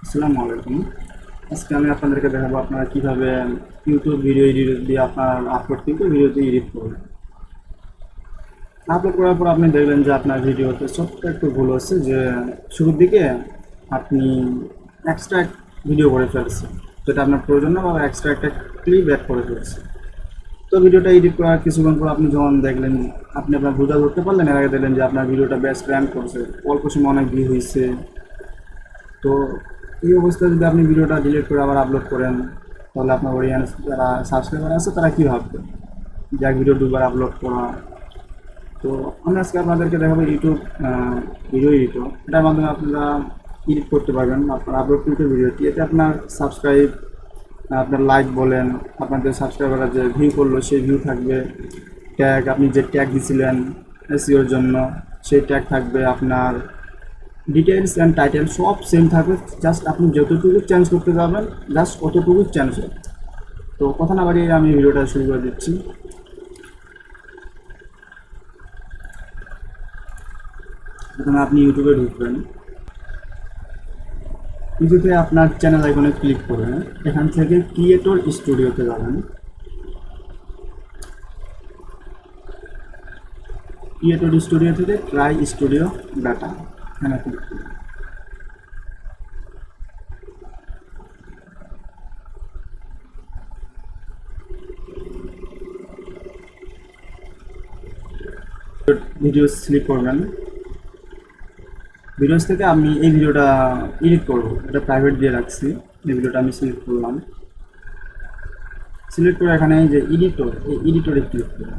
আসসালামু আলাইকুম। আজকে আমি আপনাদেরকে দেখাবো আপনারা কিভাবে ইউটিউব ভিডিও এডিট দিয়ে আপনার আপলোড কিন্তু ভিডিওতে এডিট করবেন। আপলোড করার পর আপনি দেখলেন যে আপনার ভিডিওতে ছোট্ট একটু ভুল হচ্ছে, যে শুরুর দিকে আপনি এক্সট্রা ভিডিও করে ফেলছেন, যেটা আপনার প্রয়োজন না, বা এক্সট্রা একটা ক্লিপ অ্যাড করে ফেলছেন। তো ভিডিওটা এডিট করার কিছুক্ষণ পর আপনি যখন দেখলেন, আপনি আপনার ভুলটা ধরতে পারলেন, এর আগে দেখলেন যে আপনার ভিডিওটা বেস্ট র্যাঙ্ক করছে, অল্প সময় অনেক ভিউ হয়েছে। তো এই অবস্থায় যদি আপনি ভিডিওটা ডিলিট করে আবার আপলোড করেন, তাহলে আপনার অডিয়েন্স যারা সাবস্ক্রাইবার আছে তারা কী ভাববে যে এক ভিডিও দুবার আপলোড করা। তো আমি আজকে আপনাদেরকে দেখাবো ইউটিউব ভিডিও এডিটর। এটার মাধ্যমে আপনারা এডিট করতে পারবেন আপনার আপলোড কিন্তু ভিডিওটি। এতে আপনার সাবস্ক্রাইব, আপনার লাইক বলেন, আপনাদের সাবস্ক্রাইবাররা যে ভিউ করলো সেই ভিউ থাকবে, ট্যাগ আপনি যে ট্যাগ দিয়েছিলেন এসইওর জন্য সেই ট্যাগ থাকবে, আপনার ডিটেলস অ্যান্ড টাইটেল সব সেম থাকবে। জাস্ট আপনি যতটুকু চেঞ্জ করতে যাবেন জাস্ট অতটুকু চেঞ্জ হবে। তো কথা না বাড়িয়ে আমি ভিডিওটা শুরু করে দিচ্ছি। প্রথমে আপনি ইউটিউবে ঢুকবেন, ইউটিউবে আপনার চ্যানেল আইকনে ক্লিক করবেন, এখান থেকে ক্রিয়েটর স্টুডিওতে যাবেন। ক্রিয়েটর স্টুডিও থেকে ট্রাই স্টুডিও ডাটা এখানে ক্লিক করবেন। ভিডিও সিলেক্ট করবেন, ভিডিওস থেকে আমি এই ভিডিওটা এডিট করব, এটা প্রাইভেট দিয়ে রাখছি। এই ভিডিওটা আমি সিলেক্ট করলাম, সিলেক্ট করে এখানে যে এডিটর, এই এডিটরে ক্লিক করব।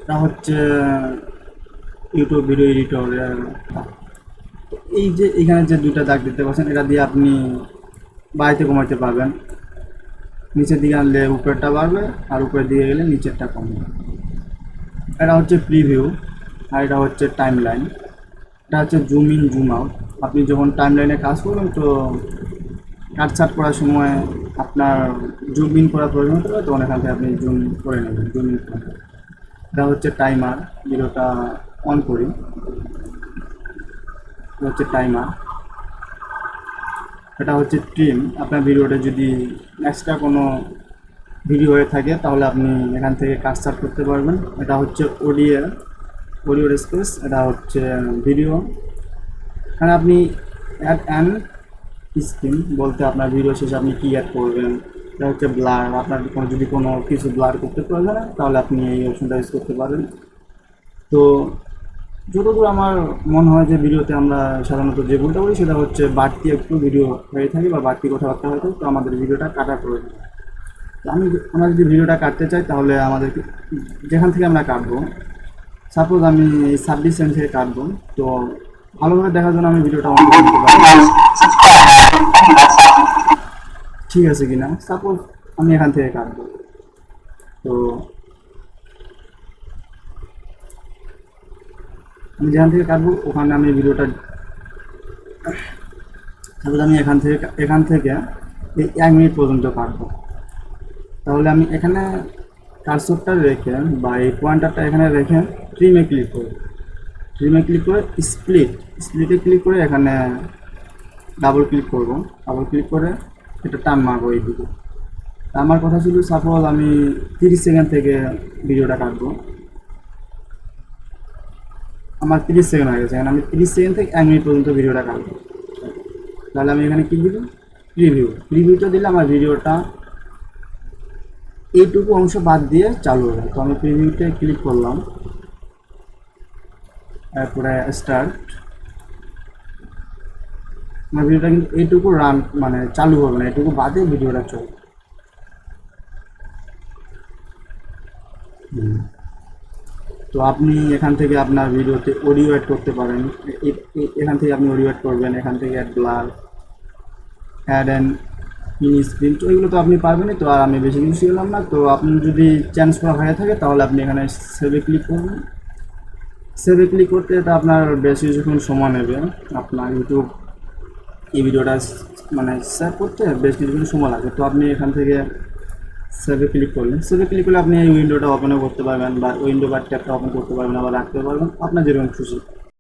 এটা হচ্ছে ইউটিউব ভিডিও এডিটর। এই যে এখানে যে দুইটা দাগ দিতে পারছেন, এটা দিয়ে আপনি বাড়াইতে কমাইতে পারবেন। নিচের দিকে আনলে উপরেরটা বাড়বে, আর উপরের দিকে গেলে নিচেরটা কমবে। এটা হচ্ছে প্রিভিউ, আর এটা হচ্ছে টাইম লাইন। এটা হচ্ছে জুম ইন জুম আউট। আপনি যখন টাইম লাইনে কাজ করবেন, তো কাটছাট করার সময় আপনার জুম ইন করার প্রয়োজন হতে পারে, তখন এখান থেকে আপনি জুম করে নেবেন, জুম ইন করে। এটা হচ্ছে টাইমার, ভিডিওটা অন করি। এটা হচ্ছে টাইমার। এটা হচ্ছে ট্রিম, আপনার ভিডিওটা যদি এক্সট্রা কোনো ভিডিও হয়ে থাকে তাহলে আপনি এখান থেকে কাটছাট করতে পারবেন। এটা হচ্ছে অডিওর স্পেস। এটা হচ্ছে ভিডিও, এখানে আপনি অ্যাড অ্যান্ড স্ক্রিন বলতে আপনার ভিডিও শেষে আপনি কী অ্যাড করবেন। এটা হচ্ছে ব্লার, আপনার যদি কোনো কিছু ব্লার করতে প্রয়োজন হয় তাহলে আপনি এই অপশনটা ইউজ করতে পারেন। তো যতদূর আমার মনে হয় যে ভিডিওতে আমরা সাধারণত যে ভুলটা করি সেটা হচ্ছে বাড়তি একটু ভিডিও হয়ে থাকে বা বাড়তি কথাবার্তা হয়ে থাকে, তো আমাদের ভিডিওটা কাটার প্রয়োজন। তো আমরা যদি ভিডিওটা কাটতে চাই তাহলে আমাদেরকে যেখান থেকে আমরা কাটবো, সাপোজ আমি 26 সেকেন্ড থেকে কাটবো, তো ভালোভাবে দেখার জন্য আমি ভিডিওটা অন করতে পারি ঠিক আছে কিনা। সাপোজ আমি এখান থেকে কাটবো, তো আমি যেখান থেকে কাটবো ওখানে আমি ভিডিওটা, সাপোজ আমি এখান থেকে এই 1 মিনিট পর্যন্ত কাটবো, তাহলে আমি এখানে কার্সরটা রেখে বা এই পয়েন্টারটা এখানে রেখে ট্রিমে ক্লিক করব। ট্রিমে ক্লিক করে স্প্লিটে ক্লিক করে এখানে ডাবল ক্লিক করব। ডাবল ক্লিক করে এটা টান মারবো এইদিকে। আমার কথা ছিল সাপোজ আমি 30 সেকেন্ড থেকে ভিডিওটা কাটবো, আমার 30 সেকেন্ড হয়ে গেছে, এখানে আমি 30 সেকেন্ড থেকে 1 মিনিট পর্যন্ত ভিডিওটা কাটবো। তাহলে আমি এখানে কি দিব, প্রিভিউটা দিলে আমার ভিডিওটা এইটুকু অংশ বাদ দিয়ে চালু হবে। তো আমি প্রিভিউতে ক্লিক করলাম, তারপরে স্টার্ট। আমার ভিডিওটা কিন্তু এইটুকু রান মানে চালু হবে না, এইটুকু বাদে ভিডিওটা চলবে। তো আপনি এখান থেকে আপনার ভিডিওতে অডিও অ্যাড করতে পারেন। এখান থেকে আপনি অডিও অ্যাড করবেন, এখান থেকে add blur, add and in screen, তো এগুলো তো আপনি পারবেনই। তো আর আমি বেশি কিছু শিখলাম না। তো আপনি যদি চেঞ্জ করা হয়ে থাকে তাহলে আপনি এখানে সেভে ক্লিক করবেন। সেভে ক্লিক করতে এটা আপনার বেশ কিছুক্ষণ সময় নেবে। আপনার ইউটিউব এই ভিডিওটা মানে সেভ করতে বেশ কিছুক্ষণ সময় লাগে। তো আপনি এখান থেকে সেভে ক্লিক করলেন, সেভে ক্লিক করলে আপনি এই উইন্ডোটা ওপেনও করতে পারবেন, বা উইন্ডো বা ট্যাবটা ওপেন করতে পারবেন, আবার রাখতে পারবেন, আপনার যেরকম খুশি।